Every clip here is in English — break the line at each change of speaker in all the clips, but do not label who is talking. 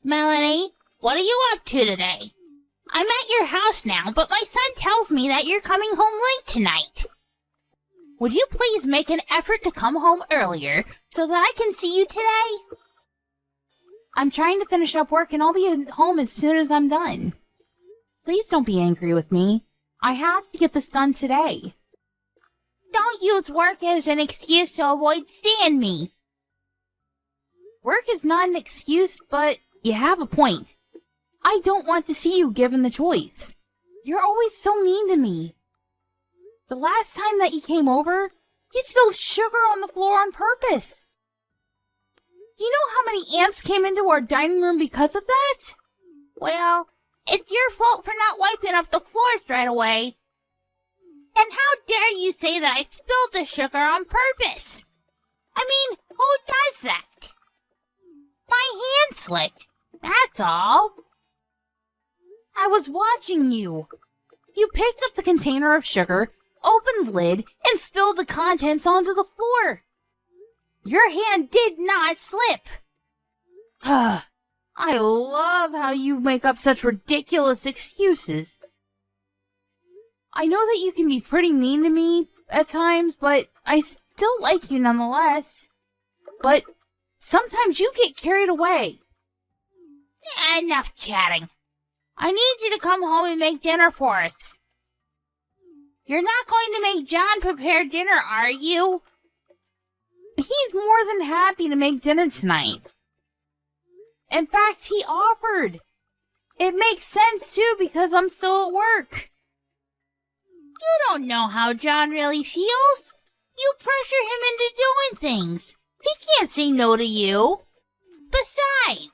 Melanie, what are you up to today? I'm at your house now, but my son tells me that you're coming home late tonight. Would you please make an effort to come home earlier so that I can see you today? I'm trying to finish up work and I'll be at home as soon as I'm done. Please don't be angry with me. I have to get this done today. Don't use work as an excuse to avoid seeing me. Work is not an excuse, but you have a point. I don't want to see you given the choice. You're always so mean to me. The last time that you came over, you spilled sugar on the floor on purpose. Do you know how many ants came into our dining room because of that? Well, it's your fault for not wiping up the floors right away. And how dare you say that I spilled the sugar on purpose? I mean, who does that? My hand slipped, that's all. I was watching you. You picked up the container of sugar, opened the lid, and spilled the contents onto the floor. Your hand did not slip. I love how you make up such ridiculous excuses. I know that you can be pretty mean to me at times, but I still like you nonetheless. But sometimes you get carried away. Enough chatting. I need you to come home and make dinner for us. You're not going to make John prepare dinner, are you? He's more than happy to make dinner tonight. In fact, he offered. It makes sense, too, because I'm still at work. You don't know how John really feels. You pressure him into doing things. He can't say no to you. Besides,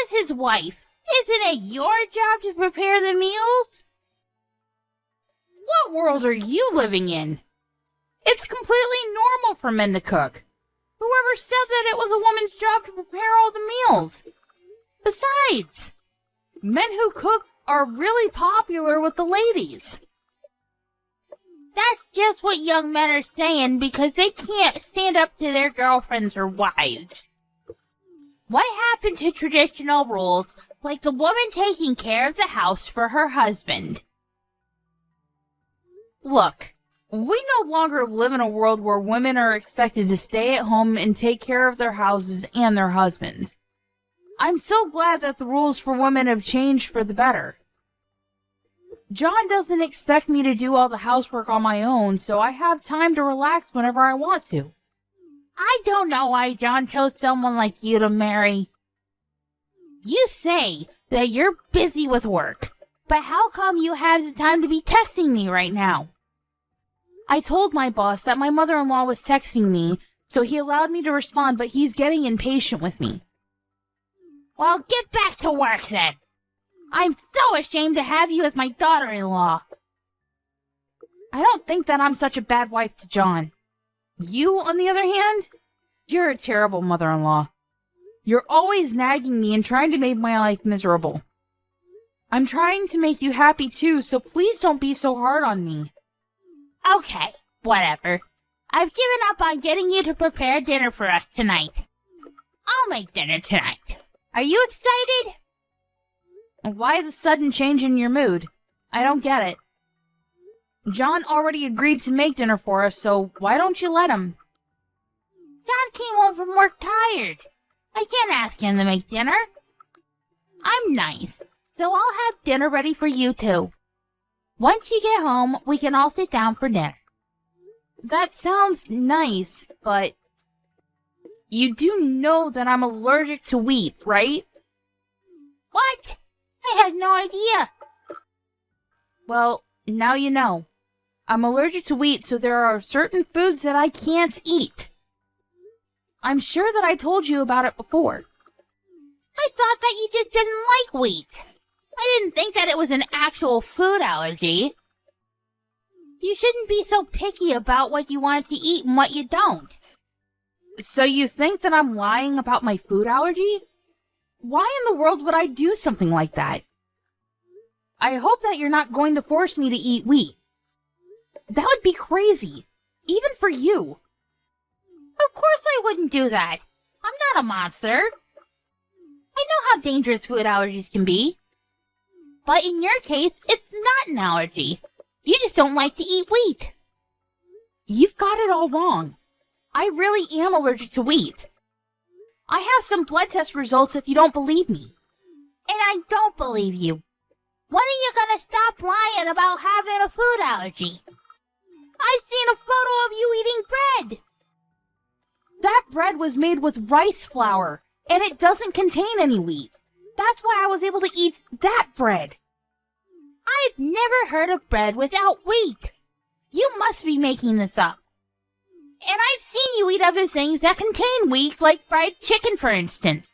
as his wife, isn't it your job to prepare the meals? What world are you living in? It's completely normal for men to cook. Whoever said that it was a woman's job to prepare all the meals? Besides, men who cook are really popular with the ladies. That's just what young men are saying because they can't stand up to their girlfriends or wives. What happened to traditional rules like the woman taking care of the house for her husband? Look, we no longer live in a world where women are expected to stay at home and take care of their houses and their husbands. I'm so glad that the rules for women have changed for the better. John doesn't expect me to do all the housework on my own, so I have time to relax whenever I want to. I don't know why John chose someone like you to marry. You say that you're busy with work, but how come you have the time to be texting me right now? I told my boss that my mother-in-law was texting me, so he allowed me to respond, but he's getting impatient with me. Well, get back to work then. I'm so ashamed to have you as my daughter-in-law. I don't think that I'm such a bad wife to John. You, on the other hand, you're a terrible mother-in-law. You're always nagging me and trying to make my life miserable. I'm trying to make you happy too, so please don't be so hard on me. Okay, whatever. I've given up on getting you to prepare dinner for us tonight. I'll make dinner tonight. Are you excited? Why the sudden change in your mood? I don't get it. John already agreed to make dinner for us, so why don't you let him? John came home from work tired. I can't ask him to make dinner. I'm nice, so I'll have dinner ready for you too. Once you get home, we can all sit down for dinner. That sounds nice, but you do know that I'm allergic to wheat, right? What? I had no idea. Well, now you know. I'm allergic to wheat, so there are certain foods that I can't eat. I'm sure that I told you about it before. I thought that you just didn't like wheat. I didn't think that it was an actual food allergy. You shouldn't be so picky about what you want to eat and what you don't. So you think that I'm lying about my food allergy? Why in the world would I do something like that? I hope that you're not going to force me to eat wheat. That would be crazy, even for you. Of course I wouldn't do that. I'm not a monster. I know how how dangerous food allergies can be. But in your case, it's not an allergy. You just don't like to eat wheat. You've got it all wrong. I really am allergic to wheat. I have some blood test results if you don't believe me. And I don't believe you. When are you gonna stop lying about having a food allergy? I've seen a photo of you eating bread. That bread was made with rice flour, and it doesn't contain any wheat. That's why I was able to eat that bread. I've never heard of bread without wheat. You must be making this up. And I've seen you eat other things that contain wheat, like fried chicken, for instance.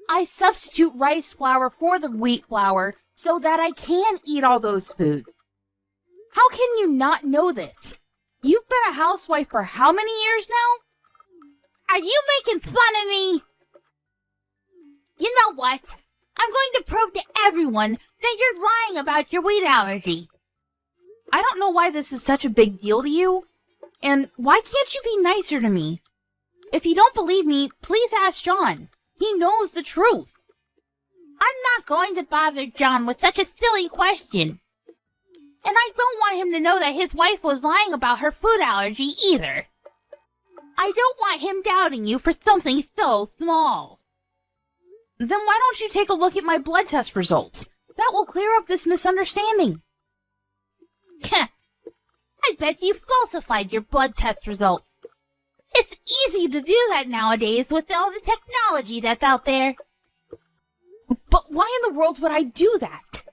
I substitute rice flour for the wheat flour so that I can eat all those foods. How can you not know this? You've been a housewife for how many years now? Are you making fun of me? You know what? I'm going to prove to everyone that you're lying about your wheat allergy. I don't know why this is such a big deal to you. And why can't you be nicer to me? If you don't believe me, please ask John. He knows the truth. I'm not going to bother John with such a silly question. And I don't want him to know that his wife was lying about her food allergy either. I don't want him doubting you for something so small. Then why don't you take a look at my blood test results? That will clear up this misunderstanding. I bet you falsified your blood test results. It's easy to do that nowadays with all the technology that's out there. But why in the world would I do that?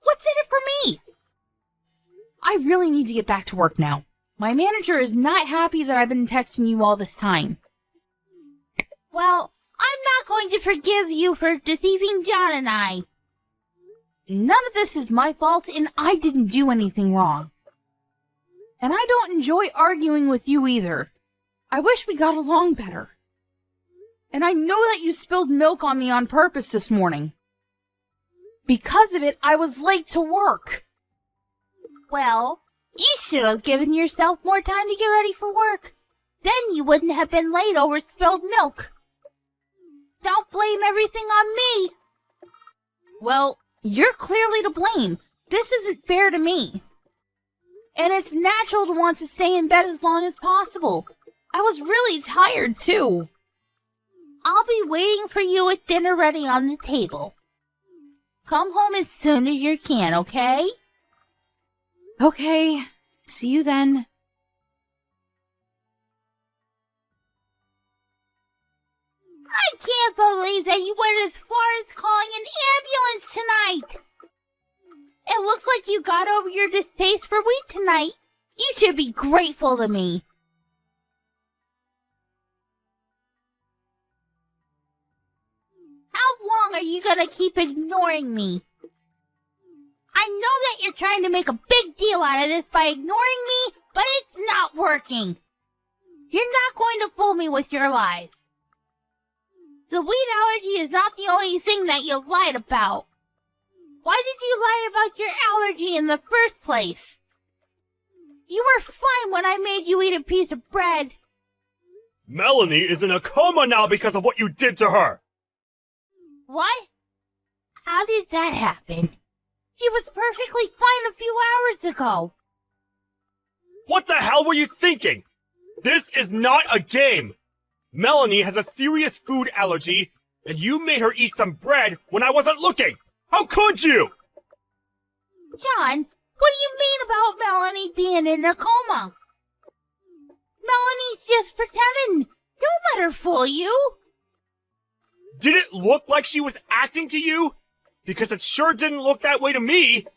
What's in it for me? I really need to get back to work now. My manager is not happy that I've been texting you all this time. Well, I'm not going to forgive you for deceiving John and I. None of this is my fault, and I didn't do anything wrong. And I don't enjoy arguing with you either. I wish we got along better. And I know that you spilled milk on me on purpose this morning. Because of it, I was late to work. Well, you should have given yourself more time to get ready for work. Then you wouldn't have been late over spilled milk. Don't blame everything on me. Well, you're clearly to blame. This isn't fair to me. And it's natural to want to stay in bed as long as possible. I was really tired, too. I'll be waiting for you with dinner ready on the table. Come home as soon as you can, okay? Okay. See you then. I can't believe that you went as far as calling an ambulance tonight. It looks like you got over your distaste for wheat tonight. You should be grateful to me. How long are you gonna keep ignoring me? I know that you're trying to make a big deal out of this by ignoring me, but it's not working. You're not going to fool me with your lies. The wheat allergy is not the only thing that you lied about. Why did you lie about your allergy in the first place? You were fine when I made you eat a piece of bread.
Melanie is in a coma now because of what you did to her!
What? How did that happen? She was perfectly fine a few hours ago.
What the hell were you thinking? This is not a game! Melanie has a serious food allergy, and you made her eat some bread when I wasn't looking! How could you?
John, what do you mean about Melanie being in a coma? Melanie's just pretending. Don't let her fool you.
Did it look like she was acting to you? Because it sure didn't look that way to me.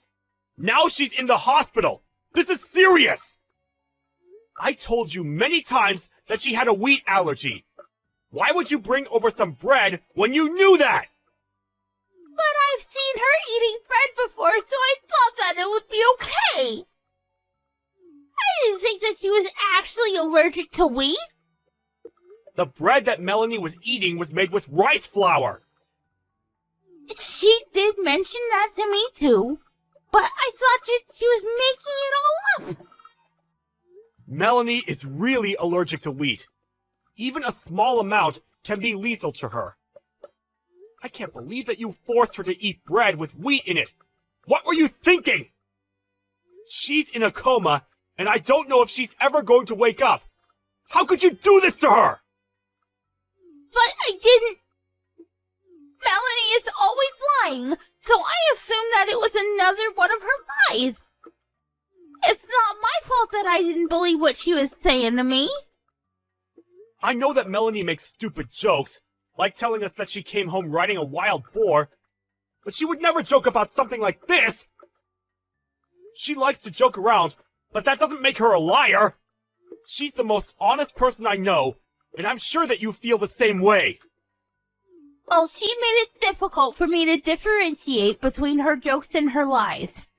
Now she's in the hospital. This is serious. I told you many times that she had a wheat allergy. Why would you bring over some bread when you knew that?
But I've seen her eating bread before, so I thought that it would be okay. I didn't think that she was actually allergic to wheat.
The bread that Melanie was eating was made with rice flour.
She did mention that to me too, but I thought she was making it all up.
Melanie is really allergic to wheat. Even a small amount can be lethal to her. I can't believe that you forced her to eat bread with wheat in it. What were you thinking? She's in a coma, and I don't know if she's ever going to wake up. How could you do this to her?
But I didn't. Melanie is always lying, so I assumed that it was another one of her lies. It's not my fault that I didn't believe what she was saying to me.
I know that Melanie makes stupid jokes, like telling us that she came home riding a wild boar, but she would never joke about something like this. She likes to joke around, but that doesn't make her a liar. She's the most honest person I know, and I'm sure that you feel the same way.
Well, she made it difficult for me to differentiate between her jokes and her lies.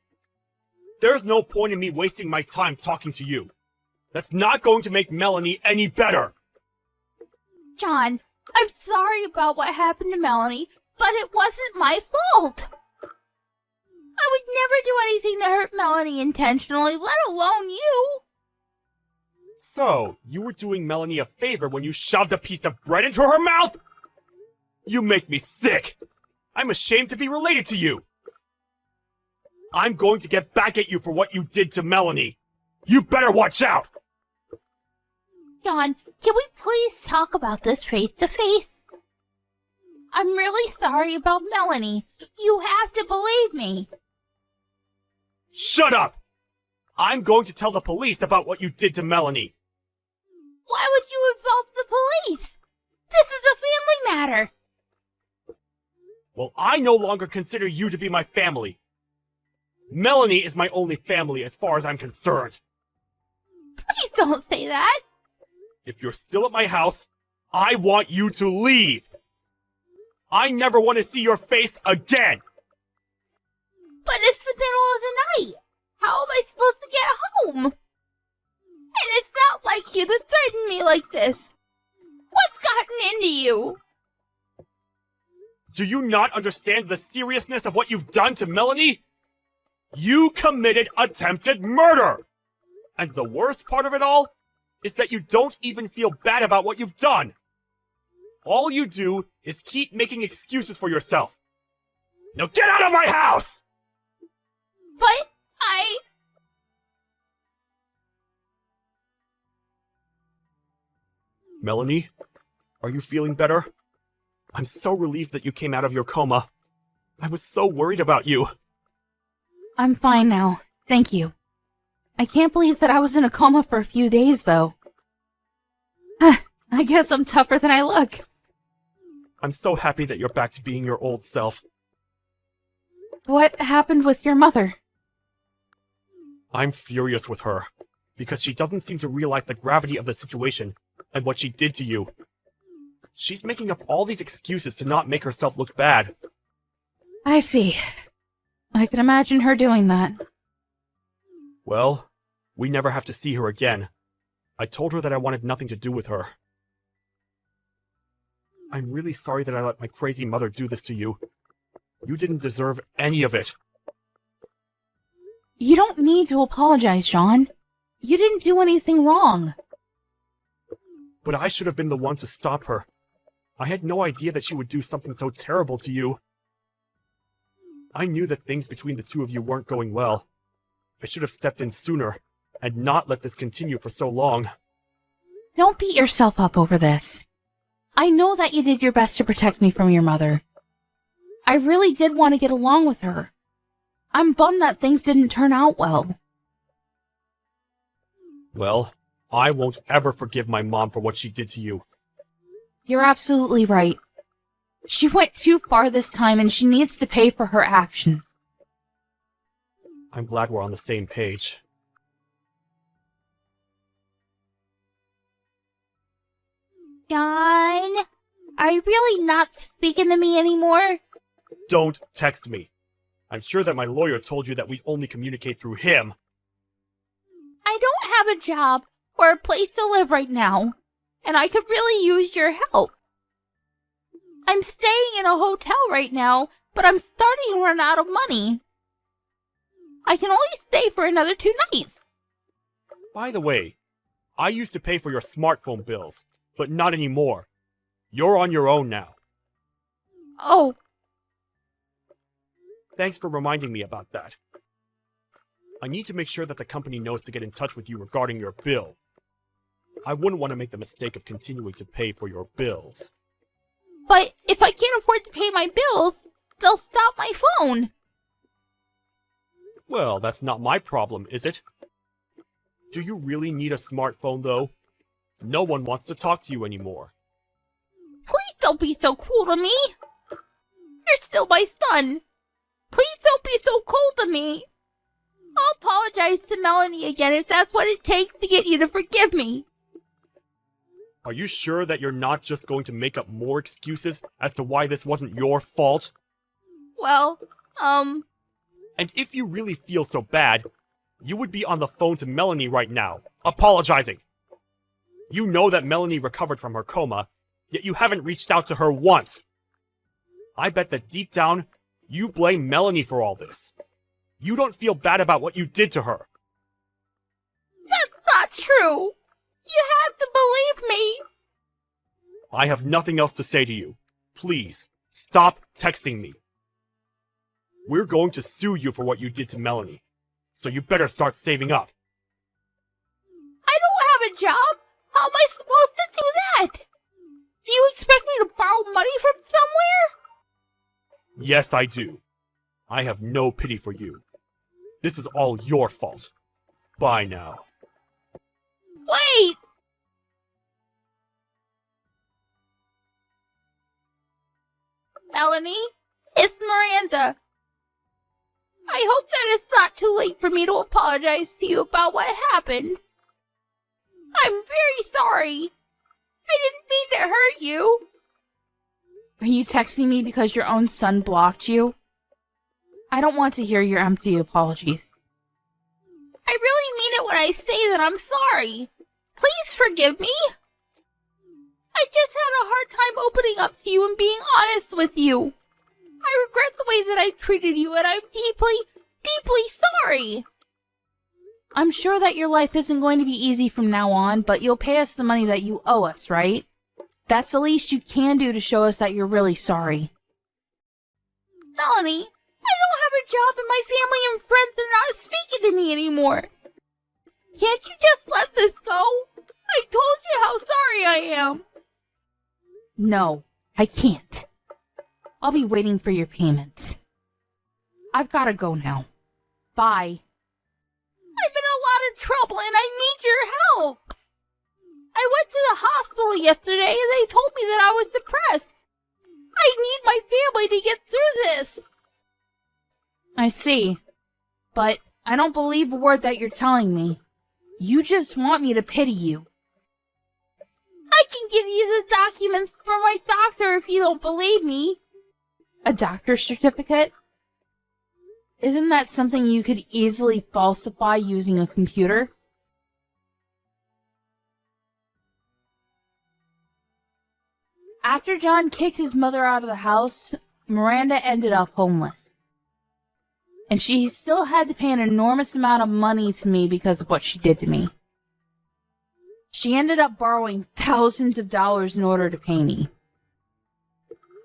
There's no point in me wasting my time talking to you. That's not going to make Melanie any better.
John, I'm sorry about what happened to Melanie, but it wasn't my fault. I would never do anything to hurt Melanie intentionally, let alone you.
So, you were doing Melanie a favor when you shoved a piece of bread into her mouth? You make me sick. I'm ashamed to be related to you. I'm going to get back at you for what you did to Melanie. You better watch out!
John, can we please talk about this face to face? I'm really sorry about Melanie. You have to believe me.
Shut up! I'm going to tell the police about what you did to Melanie.
Why would you involve the police? This is a family matter.
Well, I no longer consider you to be my family. Melanie is my only family as far as I'm concerned.
Please don't say that.
If you're still at my house, I want you to leave. I never want to see your face again.
But it's the middle of the night. How am I supposed to get home? And it's not like you to threaten me like this. What's gotten into you?
Do you not understand the seriousness of what you've done to Melanie? You committed attempted murder! And the worst part of it all is that you don't even feel bad about what you've done. All you do is keep making excuses for yourself. Now get out of my house!
But
Melanie, are you feeling better? I'm so relieved that you came out of your coma. I was so worried about you.
I'm fine now. Thank you. I can't believe that I was in a coma for a few days, though. I guess I'm tougher than I look.
I'm so happy that you're back to being your old self.
What happened with your mother?
I'm furious with her, because she doesn't seem to realize the gravity of the situation and what she did to you. She's making up all these excuses to not make herself look bad.
I see. I can imagine her doing that.
Well, we never have to see her again. I told her that I wanted nothing to do with her. I'm really sorry that I let my crazy mother do this to you. You didn't deserve any of it.
You don't need to apologize, Sean. You didn't do anything wrong.
But I should have been the one to stop her. I had no idea that she would do something so terrible to you. I knew that things between the two of you weren't going well. I should have stepped in sooner, and not let this continue for so long.
Don't beat yourself up over this. I know that you did your best to protect me from your mother. I really did want to get along with her. I'm bummed that things didn't turn out well.
Well, I won't ever forgive my mom for what she did to you.
You're absolutely right. She went too far this time and she needs to pay for her actions.
I'm glad we're on the same page.
John, are you really not speaking to me anymore?
Don't text me. I'm sure that my lawyer told you that we only communicate through him.
I don't have a job or a place to live right now, and I could really use your help. I'm staying in a hotel right now, but I'm starting to run out of money. I can only stay for another 2 nights.
By the way, I used to pay for your smartphone bills, but not anymore. You're on your own now.
Oh,
Thanks for reminding me about that. I need to make sure that the company knows to get in touch with you regarding your bill. I wouldn't want to make the mistake of continuing to pay for your bills.
but if I can't afford to pay my bills, they'll stop my phone.
Well, that's not my problem, is it? Do you really need a smartphone, though? No one wants to talk to you anymore.
Please don't be so cruel to me. You're still my son. Please don't be so cold to me. I'll apologize to Melanie again if that's what it takes to get you to forgive me.
Are you sure that you're not just going to make up more excuses as to why this wasn't your fault?
Well,
And if you really feel so bad, you would be on the phone to Melanie right now, apologizing. You know that Melanie recovered from her coma, yet you haven't reached out to her once. I bet that deep down, you blame Melanie for all this. You don't feel bad about what you did to her.
that's not true. You have to believe me.
I have nothing else to say to you. Please, stop texting me. We're going to sue you for what you did to Melanie, so you better start saving up.
I don't have a job. How am I supposed to do that? Do you expect me to borrow money from somewhere?
Yes, I do. I have no pity for you. This is all your fault. Bye now.
Wait! Melanie, it's Miranda. I hope that it's not too late for me to apologize to you about what happened. I'm very sorry. I didn't mean to hurt you. Are you texting me because your own son blocked you? I don't want to hear your empty apologies. I really mean it when I say that I'm sorry. Please forgive me. I just had a hard time opening up to you and being honest with you. I regret the way that I treated you, and I'm deeply, deeply sorry. I'm sure that your life isn't going to be easy from now on, but you'll pay us the money that you owe us, right? That's the least you can do to show us that you're really sorry. Melanie, I don't have a job and my family and friends are not speaking to me anymore. Can't you just let this go? I told you how sorry I am. No, I can't. I'll be waiting for your payments. I've gotta go now. Bye. I'm in a lot of trouble and I need your help. I went to the hospital yesterday and they told me that I was depressed. I need my family to get through this. I see. But I don't believe a word that you're telling me. You just want me to pity you. I can give you the documents from my doctor if you don't believe me. A doctor's certificate? Isn't that something you could easily falsify using a computer? After John kicked his mother out of the house, Miranda ended up homeless. And she still had to pay an enormous amount of money to me because of what she did to me. She ended up borrowing thousands of dollars in order to pay me.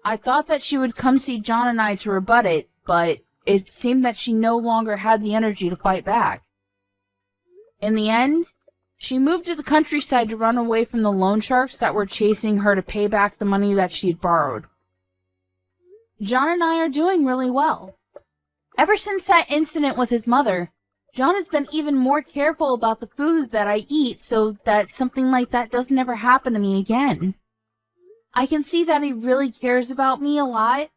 I thought that she would come see John and I to rebut it, but it seemed that she no longer had the energy to fight back. In the end, she moved to the countryside to run away from the loan sharks that were chasing her to pay back the money that she had borrowed. John and I are doing really well. Ever since that incident with his mother, John has been even more careful about the food that I eat so that something like that doesn't ever happen to me again. I can see that he really cares about me a lot,